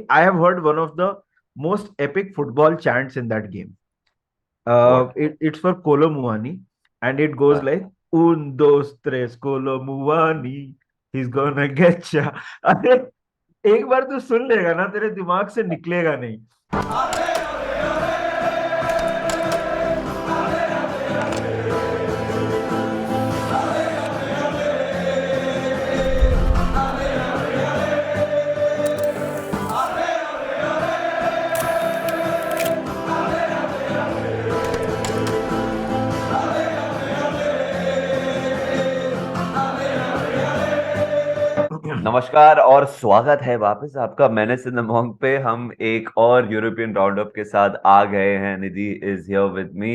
I have heard one of the most epic football chants in that game. What? It's for Kolo Muani, and it goes हाँ. like Un, dos, tres, Kolo Muani, he's gonna get ya. अरे एक बार तू सुन लेगा ना, तेरे दिमाग से निकलेगा नहीं. नमस्कार और स्वागत है वापस आपका मेनेस इन द मॉन्क पे। हम एक और यूरोपियन राउंड अप के साथ आ गए हैं। Nidhi is here with me.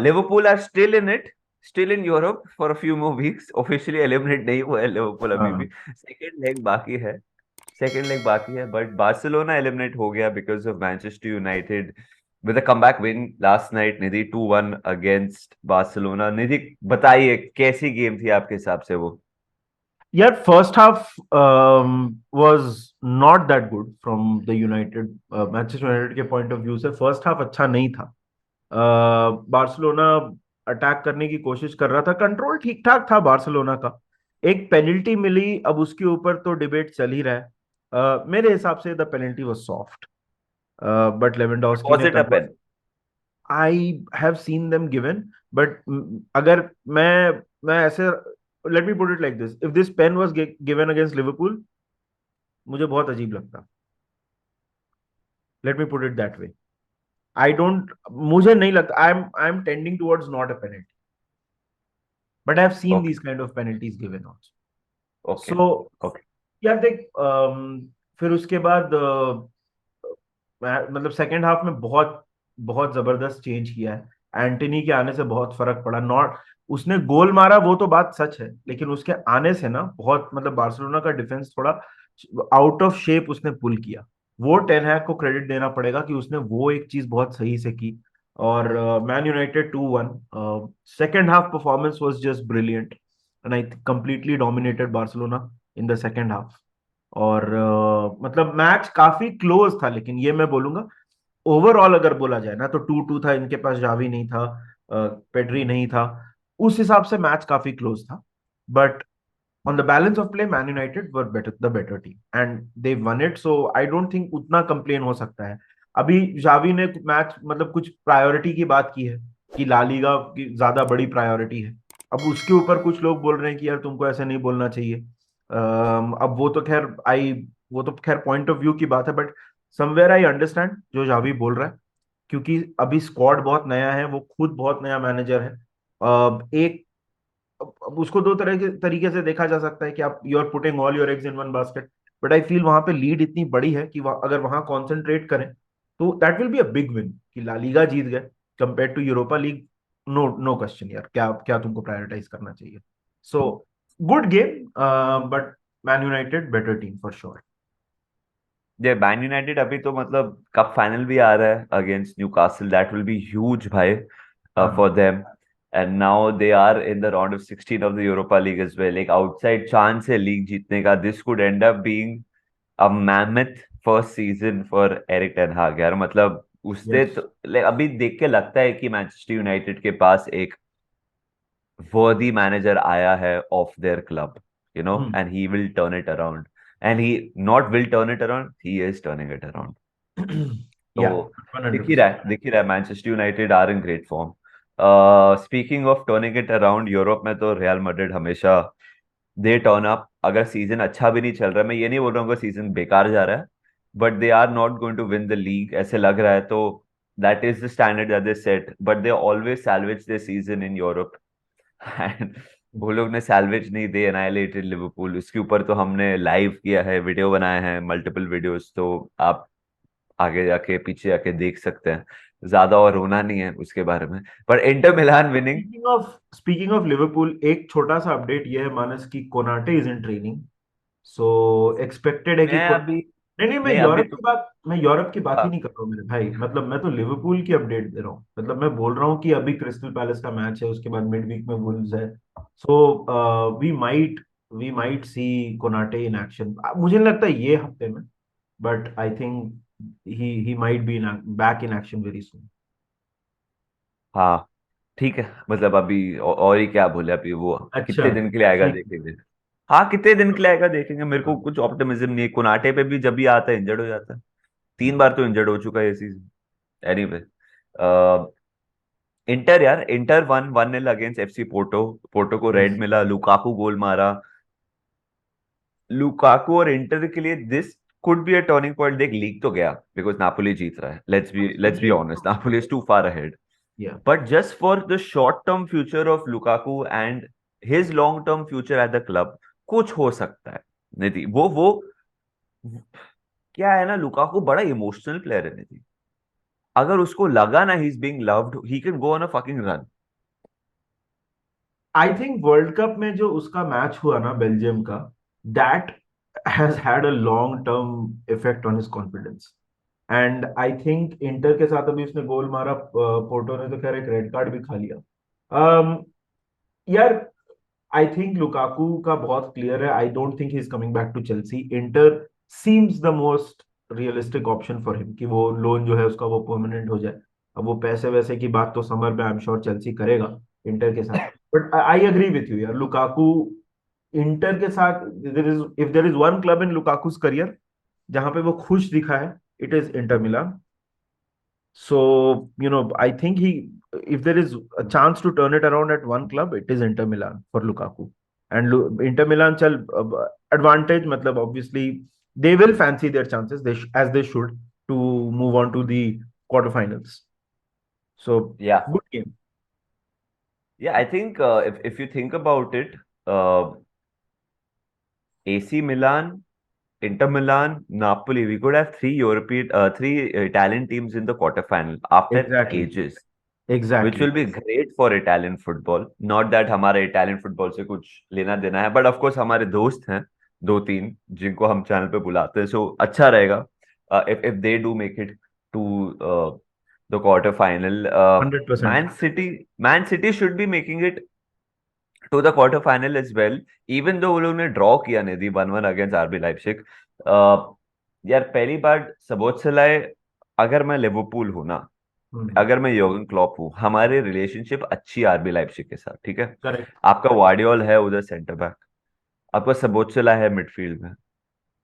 Liverpool are still in it, still in Europe for a few more weeks. Officially eliminate नहीं हुआ है लिवरपूल अभी भी। हाँ सेकेंड लेग बाकी है, सेकेंड लेग बाकी है, बट बार्सिलोना एलिमिनेट हो गया because of Manchester United with a comeback win last night. Nidhi 2-1 against Barcelona. Nidhi बताइए कैसी गेम थी आपके हिसाब से वो? यार, first half was not that good from the United, Manchester United के पॉइंट ऑफ व्यू से फर्स्ट हाफ अच्छा नहीं था. बार्सिलोना अटैक करने की कोशिश कर रहा था, कंट्रोल ठीक ठाक था बार्सिलोना का. एक पेनल्टी मिली, अब उसके ऊपर तो डिबेट चल ही रहा है. मेरे हिसाब से the penalty was soft, but Lewandowski was ने it a convert. Pen? I have seen them given, but अगर मैं ऐसे, let me put it like this, if this pen was given against Liverpool, मुझे बहुत अजीब लगता. Let me put it that way. I don't, मुझे नहीं लगता. I am tending towards not a penalty, but I have seen okay. These kind of penalties given also. Okay. So okay. यार देख, फिर उसके बाद मतलब सेकेंड हाफ में बहुत बहुत जबरदस्त चेंज किया है. एंटनी के आने से बहुत फर्क पड़ा. नॉट, उसने गोल मारा वो तो बात सच है, लेकिन उसके आने से ना बहुत, मतलब बार्सिलोना का डिफेंस थोड़ा आउट ऑफ शेप उसने पुल किया. वो टेन हैग को क्रेडिट देना पड़ेगा कि उसने वो एक चीज बहुत सही से की. और man United 2-1. Second half performance was just brilliant, and I completely dominated Barcelona in the second half. और मतलब मैच काफी क्लोज था, लेकिन ये मैं बोलूंगा, ओवरऑल अगर बोला जाए ना, तो 2-2 था. इनके पास जावी नहीं था, पेड्री नहीं था. उस हिसाब से मैच काफी क्लोज था. But on the balance of play, man United were better, the better team, and they one it. So I don't think उतना कंप्लेन हो सकता है. अभी जावी ने मैच, मतलब कुछ प्रायोरिटी की बात की है कि ला लीगा की ज्यादा बड़ी प्रायोरिटी है. अब उसके ऊपर कुछ लोग बोल रहे हैं कि यार तुमको ऐसे नहीं बोलना चाहिए. अब वो तो खैर पॉइंट ऑफ व्यू की बात है, बट समवेयर आई अंडरस्टैंड जो जावी बोल रहा है, क्योंकि अभी स्क्वाड बहुत नया है, वो खुद बहुत नया मैनेजर है. एक, अब उसको दो तरह के तरीके से देखा जा सकता है कि आप, you are putting all your eggs in one basket. But I feel वहां पे लीड इतनी बड़ी है कि अगर वहां कॉन्सेंट्रेट करें, तो that will be a big win. कि ला लीगा जीत गए compare to Europa League, no no question यार. क्या क्या तुमको प्रायोरिटाइज करना चाहिए. So good game, but Man United better team for sure. ये मैन यूनाइटेड अभी तो मतलब कप फाइनल भी आ रहा है against Newcastle. That will be huge भाई हाँ. For them. And now they are in the round of 16 of the Europa League as well. एक आउटसाइड चांस है लीग जीतने का। This could end up being a mammoth first season for Erik ten Hag यार। मतलब उसने yes. तो अभी देख के लगता है कि मैनचेस्टर यूनाइटेड के पास एक worthy manager आया है of their club, you know, and he will turn it around. And he not will turn it around, he is turning it around. या तो वन 100%. दिख ही रहा है Manchester United are in great form. Speaking of turning it around, Europe में तो Real Madrid हमेशा they turn up. अगर सीजन अच्छा भी नहीं चल रहा है, मैं ये नहीं बोल रहा हूँ कि सीजन बेकार जा रहा है, but they are not going to win the league ऐसे लग रहा है। तो that is the standard that they set, but they always salvage their season in Europe. And वो लोग ने सैल्वेज नहीं, दे एनाइलेटेड लिवरपूल। उसके ऊपर तो हमने लाइव किया है, वीडियो बनाए हैं, मल्टीपल वीडियोस, तो आप आगे जाके पीछे जाके देख सकते हैं। ज्यादा और रोना नहीं है उसके बारे में। पर Inter Milan winning. Speaking of Liverpool, एक छोटा सा अपडेट ये है मानस की, Konate is in training. So expected है कि मैं अभी नहीं नहीं, नहीं, अभी तो मैं यूरोप की बात ही हाँ, नहीं कर रहा हूँ मेरे भाई. मतलब मैं तो लिवरपूल की अपडेट दे रहा हूँ. मतलब मैं बोल रहा हूँ कि अभी क्रिस्टल पैलेस का मैच है, उसके बाद मिड वीक में वुल्व्स है. So we might see Konate in action. मुझे नहीं लगता ये हफ्ते में, but I think he might be back in action very soon. हाँ ठीक है, मतलब अभी और ही क्या बोले, अभी वो अच्छा, कितने दिन के लिए आएगा ठीक। देखेंगे। हाँ कितने दिन के लिए आएगा देखेंगे, मेरे को हाँ। कुछ ऑप्टिमिज्म नहीं है। कोनाटे पे भी जब भी आता है इंजर्ड हो जाता है, 3 बार तो इंजर्ड हो चुका है ये सीजन। एनीवे, इंटर यार, Inter 1-1 against FC Porto. Porto को यस। रेड मिला, लुकाकू गोल मारा। लुकाकू और इंटर के लिए this could be a turning point. देख लीग तो गया बिकॉज नापोली जीत रहा है, let's be honest, Napoli is too far ahead. या But just for the short term future of Lukaku and his long term future at the club, कुछ हो सकता है निधि। वो क्या है ना, लुकाकू बड़ा इमोशनल प्लेयर है निधि। अगर उसको लगा ना he is being loved, he can go on a fucking run. I think world cup में जो उसका मैच हुआ ना बेल्जियम का, that has had a long term effect on his confidence. And I think inter के साथ अभी उसने गोल मारा, पोर्टो ने तो खैर एक रेड कार्ड भी खा लिया। यार, आई थिंक लुकाकू का बहुत क्लियर है, I don't think he is coming back to Chelsea. Inter seems the most realistic option for him कि वो लोन जो है उसका वो परमानेंट हो जाए। अब वो पैसे वैसे की बात तो समर में आई एम श्योर चेल्सी करेगा इंटर के साथ। But I agree with you यार, लुकाकू इंटर के साथ, there is if there is one club in Lukaku's career जहां पे वो खुश दिखा है, it is Inter Milan. So, I think if there is a chance to turn it around at one club, it is Inter Milan for Lukaku. And Inter Milan shall advantage, matlab, obviously, they will fancy their chances, as they should, to move on to the quarterfinals. So, या good game. या I think if you think about it, AC Milan, Inter Milan, Napoli, we could have three Italian teams in the quarterfinal after Exactly. ages, which Exactly. will be great for Italian football. Not that हमारे Italian football से कुछ लेना देना है, but of course हमारे दोस्त हैं 2-3 जिनको हम चैनल पे बुलाते हैं, so अच्छा रहेगा if they do make it to the quarter final. 100%. Man City should be making it to the quarter final as well, even though वो लोग ने ड्रॉ किया नहीं थी 1-1 अगेंस्ट आरबी लाइप्जिग। यार पहली बार सबोत्सलाय, अगर मैं लिवरपूल हूं ना, Hmm. अगर मैं योर्गन क्लॉप हूँ, हमारे रिलेशनशिप अच्छी आरबी लाइप्जिग के साथ, ठीक है। Correct. आपका वार्डियोल है उधर सेंटर बैक, आपका सबोत्सला है मिडफील्ड में।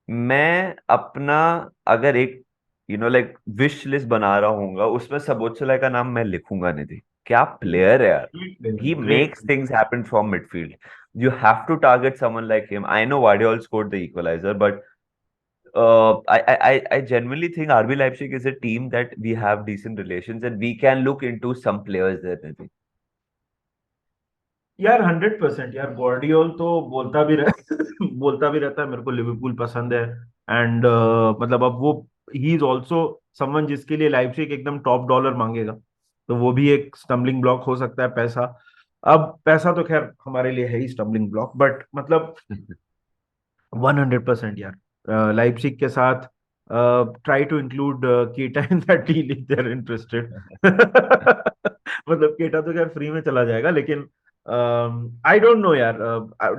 मैं अपना अगर एक लाइक विश लिस्ट बना रहा हूँ, उसमें सबोत्सला का नाम मैं लिखूंगा निधि। क्या प्लेयर है यार, Great player. he Great. makes things happen from midfield. You have to target someone like him. I know Guardiola scored the equalizer, but I genuinely think RB Leipzig is a team that we have decent relations and we can look into some players there, Nitin. यार 100% यार, गॉर्डियोल तो बोलता भी बोलता भी रहता है मेरे को लिवरपूल पसंद है। एंड मतलब अब वो ही इज ऑल्सो समवन जिसके लिए लाइप्जिग एकदम टॉप डॉलर मांगेगा, तो वो भी एक स्टम्बलिंग ब्लॉक हो सकता है पैसा। अब पैसा तो खैर हमारे लिए है ही स्टम्बलिंग ब्लॉक, बट मतलब 100% यार, लाइप्जिग के साथ try to include Keita in that deal if they are interested. मतलब केटा तो खैर फ्री में चला जाएगा, लेकिन आई डोंट नो यार।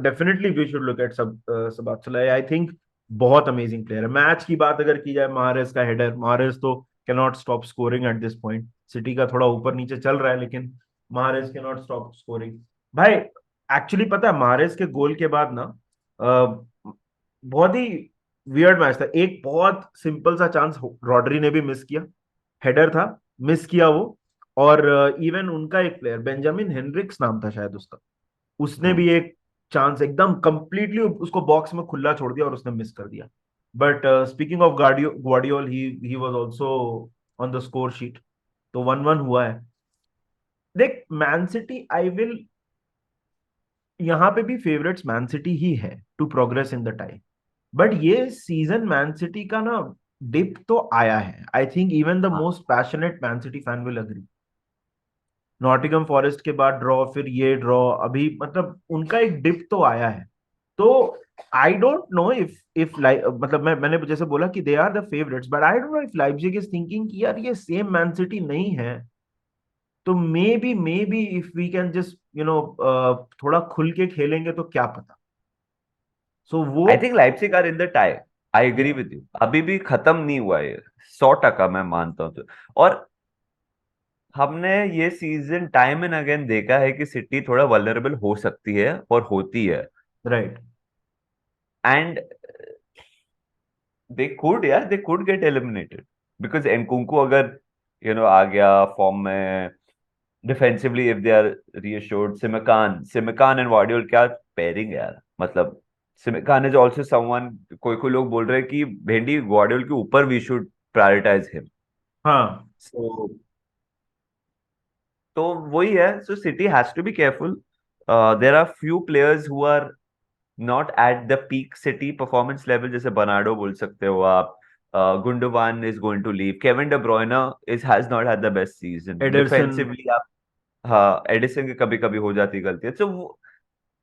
Definitely we should look at Szoboszlai, I think बहुत अमेजिंग प्लेयर है। मैच की बात अगर की जाए, महारेस का हेडर, महारेस तो can not stop scoring at this point. City का थोड़ा ऊपर नीचे चल रहा है, लेकिन महारेस कैन नॉट स्टॉप स्कोरिंग भाई। एक्चुअली पता है, महारेस के गोल के बाद ना बहुत ही वियर्ड मैच था। एक बहुत सिंपल सा चांस रॉड्री ने भी मिस किया, हेडर था, मिस किया वो। और इवन उनका एक प्लेयर बेंजामिन हेनरिक्स नाम था शायद उसका, उसने भी एक चांस एकदम कंप्लीटली उसको बॉक्स में खुला छोड़ दिया और उसने मिस कर दिया। But speaking of Gvardiol, he was also on the score sheet. तो 1-1 हुआ है। देख, मैन सिटी, आई विल, यहाँ पे भी फेवरेट्स मैन सिटी ही है to progress in the time. But ये सीजन मैन सिटी का ना डिप तो आया है। आई थिंक इवन द हाँ most passionate Man City fan will agree. Nottingham Forest के बाद ड्रॉ, फिर ये ड्रॉ, अभी मतलब उनका एक डिप तो आया है। तो आई डोंट नो इफ मतलब मैंने जैसे बोला कि they are the favourites, but I don't know if Leipzig is thinking कि यार ये सेम मैन सिटी नहीं है। तो maybe if we can just थोड़ा खुल के खेलेंगे तो क्या पता। सो वो I think Leipzig are in the tie. I agree with you, अभी भी खत्म नहीं हुआ है, 100% मैं मानता हूँ तो। और हमने ये सीजन टाइम एंड अगेन देखा है कि सिटी थोड़ा वल्नरेबल हो सकती है और होती है। राइट। एंड दे कुड यार, they could get eliminated because Nkunku अगर आ गया फॉर्म में, defensively if they are reassured, Simakan and Gvardiol, क्या पेयरिंग है यार, मतलब सिमकान इज आल्सो समवन, कोई कोई लोग बोल रहे हैं कि भेंडी वार्डियोल के ऊपर वी शुड प्रायोरिटाइज हिम। हाँ सो तो वही है, so City has to be careful. There are few players who are not at the peak City performance level, जैसे बर्नार्डो बोल सकते हो आप, Gundogan is going to leave, Kevin De Bruyne is has not had the best season Ederson. Defensively आप। हाँ, Edison की कभी कभी हो जाती गलती है, सो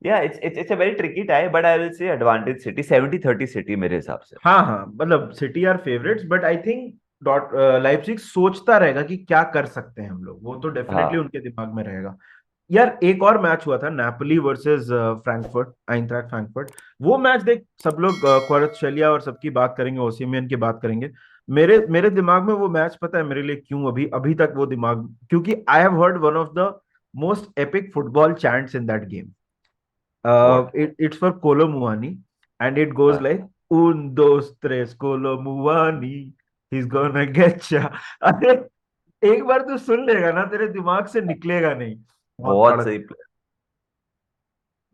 या it's a very tricky tie, but I will say advantage City, 70-30 City मेरे हिसाब से। हाँ हाँ, मतलब City are favourites, but I think that Leipzig सोचता रहेगा कि क्या कर सकते हैं हम लोग, वो तो डेफिनेटली हाँ, उनके दिमाग में रहेगा। यार एक और मैच हुआ था, नेपोली वर्सेस फ्रैंकफर्ट, आइंट्रैक्ट फ्रैंकफर्ट। वो मैच देख, सब लोग क्वारात्स्केलिया और सबकी बात करेंगे, ओसिमियन की बात करेंगे। मेरे मेरे दिमाग में वो मैच, पता है मेरे लिए क्यों अभी अभी तक वो दिमाग, क्योंकि I have heard one of the most epic football chants in that game. What? It's for Kolo Muani, and it goes like un dos tres Kolo Muani, he's gonna get ya। अरे एक बार तू सुन लेगा ना, तेरे दिमाग से निकलेगा नहीं। बहुत बहुत तड़क, सही।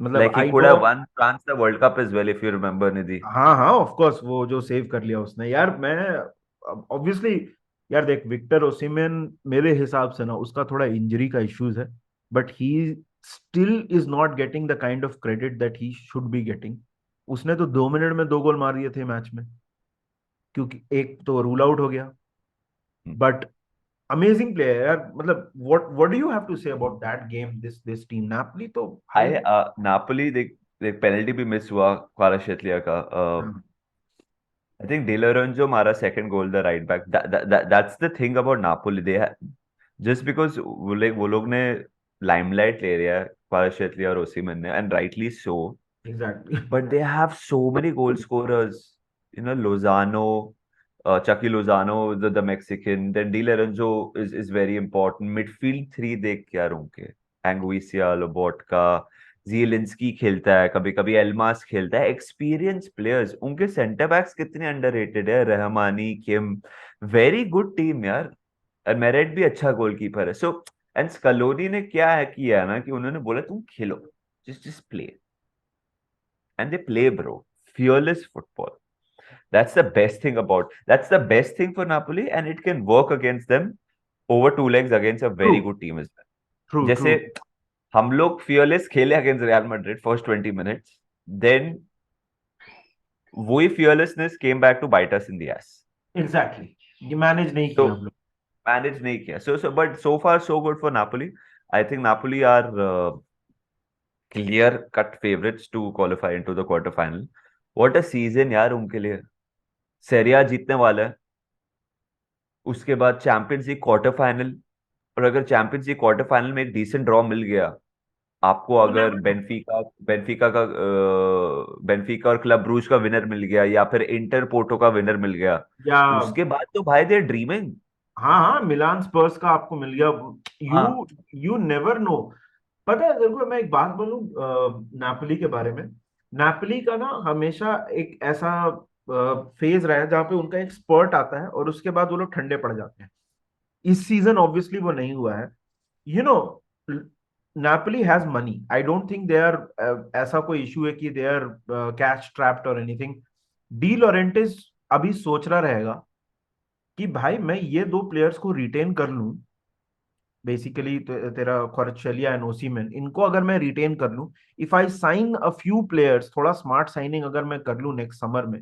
मतलब like he I could know. Have won France the world cup as well, if you remember, Nidhi. हाँ हाँ, ऑफ कोर्स, वो जो सेव कर लिया उसने यार, मैं ऑब्वियसली। यार देख, विक्टर ओसिमेन मेरे हिसाब से ना, उसका थोड़ा इंजरी का इश्यूज है, but he still is not getting the kind of credit that he should be getting. उसने तो 2 मिनट में 2 गोल मार दिए थे मैच में, क्योंकि एक तो रूल आउट हो गया। बट अमेजिंग प्लेयर यार, मतलब what do you have to say about that game, this team Napoli तो भाई। आई नापोली, देख देख, पेनल्टी भी मिस हुआ क्वाराशेतलिया का। हाँ आई थिंक डे लोरेंजो मारा second goal, the right back, that's the thing about Napoli, they just because वो लोग ने लाइमलाइट ले लिया है क्वाराशेतलिया और ओसिमन ने, and rightly so, exactly. but they have so many goal scorers. Lozano, Chucky Lozano, the Mexican. Then Di Lorenzo is very important. Midfield three देख क्या उनके, Anguissa, Lobotka, Zielinski खेलता है कभी कभी, एल्मास खेलता है, एक्सपीरियंस प्लेयर्स। उनके सेंटर बैक्स कितने अंडररेटेड है, रहमानी, किम, वेरी गुड टीम यार। और मेरेट भी अच्छा गोलकीपर है। सो एंड स्कलोनी ने क्या है किया है ना, कि उन्होंने बोला तुम खेलो, just play, and they play, bro. Fearless football. That's the best thing for Napoli, and it can work against them over two legs against a true very good team as well. True true. जैसे हम लोग fearless खेले against Real Madrid first 20 minutes, then वही fearlessness came back to bite us in the ass. Exactly, ये manage नहीं तो किया हम लोग। मैनेज नहीं किया, so but so far so good for Napoli. I think Napoli are clear cut favourites to qualify into the quarter final. What a season यार उनके लिए, सेरिया जीतने वाला है, उसके बाद चैंपियंस लीग क्वार्टर फाइनल, और अगर चैंपियंस लीग क्वार्टर फाइनल में एक डिसेंट ड्रॉ मिल गया आपको, यू अगर नेवर नो। बेंफिका और क्लब ब्रूज का विनर मिल गया, या फिर इंटर पोर्टो का विनर मिल गया, या उसके बाद तो भाई दे ड्रीमिंग। हाँ हाँ, मिलान स्पर्स का आपको मिल गया। हाँ, यू यू नेवर नो। पता है तेरे को, मैं एक बात बोलूं नापोली के बारे में। नापोली का ना हमेशा एक ऐसा फेज रहा है जहाँ पे उनका एक स्पर्ट आता है और उसके बाद वो लोग ठंडे पड़ जाते हैं। इस सीजन ऑब्वियसली वो नहीं हुआ है। You know, Napoli has money, I don't think they are, ऐसा कोई इशू है कि दे आर कैश ट्रैप्ड और एनीथिंग। डी लॉरेंटिस अभी सोच रहा रहेगा कि भाई मैं ये दो प्लेयर्स को रिटेन कर लूं, बेसिकली तेरा क्वारत्स्केलिया एंड ओसिमेन, इनको अगर मैं रिटेन कर लूं, if I sign a few players, थोड़ा स्मार्ट साइनिंग अगर मैं कर लूं नेक्स्ट समर में,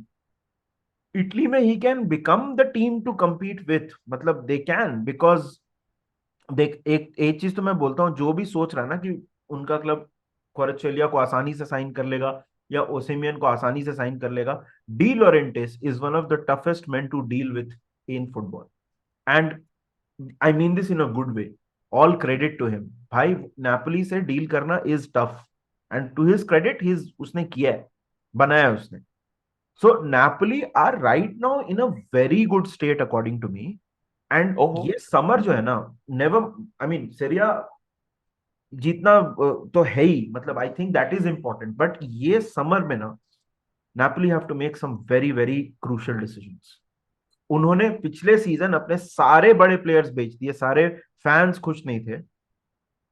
इटली में ही can become the team to compete with, मतलब दे कैन, बिकॉज देख, एक चीज तो मैं बोलता हूँ, जो भी सोच रहा है ना कि उनका क्लब क्वारत्स्केलिया को आसानी से साइन कर लेगा या ओसिमियन को आसानी से साइन कर लेगा, De Laurentiis is one of the toughest man to deal with in football. And I mean this in a good way, all credit to him. भाई नेपोली से डील करना इज tough, and to his credit, his उसने किया है, बनाया है उसने। So Napoli are right now in a very good state according to me. And ओहो। ये समर जो है ना, नेवर, आई मीन सेरिया जीतना तो है ही, मतलब I think that is important, but ये समर में ना Napoli have to make some very very crucial decisions. उन्होंने पिछले सीजन अपने सारे बड़े प्लेयर्स बेच दिए, सारे फैंस खुश नहीं थे,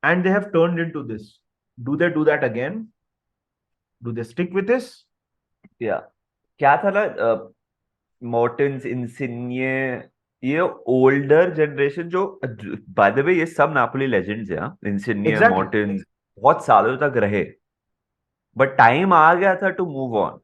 and they have turned into this. Do they do that again? Do they stick with this? या क्या था ना, मोर्टेंस, इंसिग्ने, ये ओल्डर जनरेशन जो, बाय द वे ये सब नापोली लेजेंड्स हैं, हाँ? इंसिग्ने, एग्जैक्टली। मोर्टेंस बहुत सालों तक रहे, बट टाइम आ गया था टू मूव ऑन।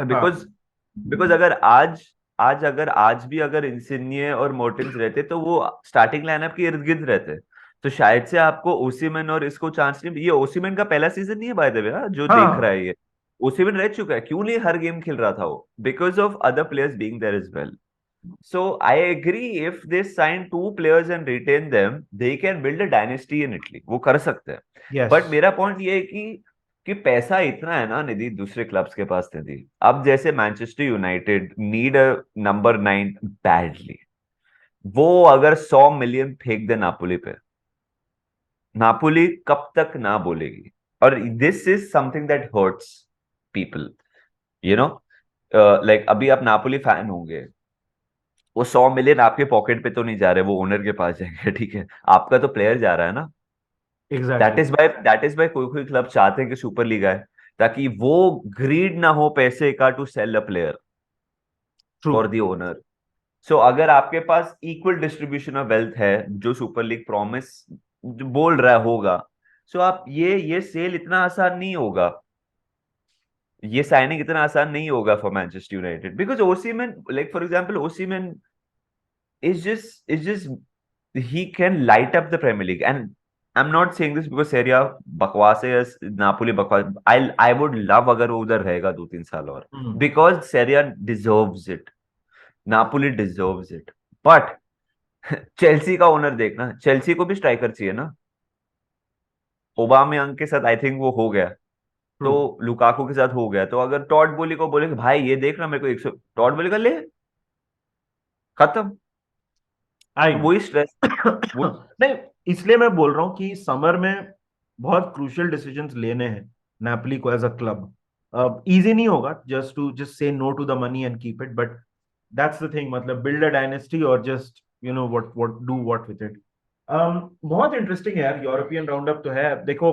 बिकॉज हाँ। बिकॉज अगर आज अगर आज भी अगर इंसिग्ने और मोर्टेंस रहते तो वो स्टार्टिंग लाइनअप के इर्द गिर्द रहते, तो शायद से आपको ओसिमेन और इसको चांस नहीं। ये ओसिमेन का पहला सीजन नहीं है बाय द वे, जो देख रहा हाँ। है ये। ओसिमेन रह चुका है, क्यों नहीं हर गेम खेल रहा था वो? Because of other players being there as well. So I agree, if they sign two players and retain them, they can build a dynasty in Italy. वो कर सकते हैं। यस। बट मेरा पॉइंट ये है कि पैसा इतना है ना निधि, दूसरे क्लब्स के पास निधि। अब जैसे Manchester United need a number 9 badly, वो अगर 100 मिलियन फेंक दे नापोली पे, नापोली कब तक ना बोलेगी? और this is something that hurts people, you know. Like अभी आप नापोली फैन होंगे, वो 100 मिलियन आपके पॉकेट पे तो नहीं जा रहे, वो ओनर के पास जाएंगे, ठीक है? आपका तो प्लेयर जा रहा है ना। That exactly. Is by that is by कोई कोई क्लब चाहते हैं कि सुपर लीग आए, ताकि वो ग्रीड ना हो पैसे का to sell a player true. For the owner. So अगर आपके पास इक्वल डिस्ट्रीब्यूशन ऑफ वेल्थ है, जो सुपर लीग प्रॉमिस बोल रहा होगा, सो आप ये सेल इतना आसान नहीं होगा, ये साइनिंग इतना आसान नहीं होगा for Manchester United. Because Osimhen, like for example, Osimhen is just he can light up the Premier League. And I'm not saying this because Serie A बकवास है या नापोली बकवास। I would love अगर वो उधर रहेगा 2-3 साल और, because Serie A deserves it, Napoli deserves it। But Chelsea का ओनर देखना, चेल्सी को भी स्ट्राइकर चाहिए ना। ओबामेयांग के साथ आई थिंक वो हो गया, ट्रू। तो लुकाकू के साथ हो गया, तो अगर टॉड बोली को बोले कि भाई ये देखना मेरे को 100, टॉड बोली का ले, खत्म। आई तो नो। वही स्ट्रेस, वो। नहीं, इसलिए मैं बोल रहा हूँ कि समर में बहुत क्रूशियल डिसीजंस लेने हैं नेपोली को एज अ क्लब। इजी नहीं होगा just say no to the money and keep it, but that's the thing, मतलब बिल्ड अ डायनेस्टी और just what do what with it. बहुत इंटरेस्टिंग है यार, यूरोपियन राउंड अप तो है, देखो।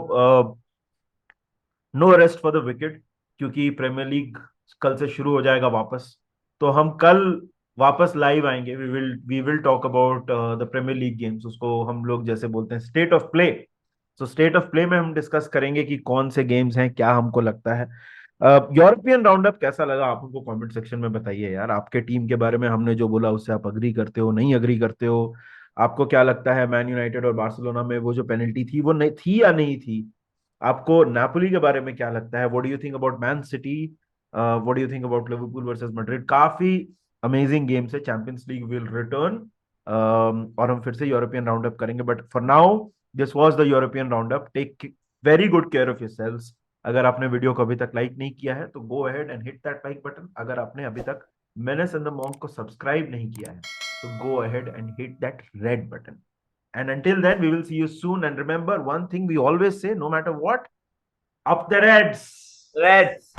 No rest for the wicked, क्योंकि Premier League कल से शुरू हो जाएगा वापस। तो हम कल वापस लाइव आएंगे, we will talk about the Premier League games, उसको हम लोग जैसे बोलते हैं स्टेट ऑफ प्ले। तो स्टेट ऑफ प्ले में हम डिस्कस करेंगे कि कौन से गेम्स हैं, क्या हमको लगता है। यूरोपियन राउंड अप कैसा लगा आप हमको कमेंट सेक्शन में बताइए यार। आपके टीम के बारे में हमने जो बोला उससे आप अग्री करते हो, नहीं अग्री करते हो? आपको क्या लगता है मैन यूनाइटेड और बार्सिलोना में वो जो पेनल्टी थी वो नहीं थी या नहीं थी? आपको नापोली के बारे में क्या लगता है? What do you think about Man City? What do you think about Liverpool versus Madrid? काफी अमेजिंग गेम्स है। चैंपियंस लीग विल रिटर्न, और हम फिर से यूरोपियन राउंड अप करेंगे, but for now this was the European round up. Take very good care of yourselves. अगर आपने video को अभी तक लाइक नहीं किया है तो go ahead and hit that like button. अगर आपने अभी तक मेनेस एंड द मॉन्क को सब्सक्राइब नहीं किया है तो go ahead and hit that red button. And until then, we will see you soon. And remember one thing we always say, no matter what, up the Reds! Reds.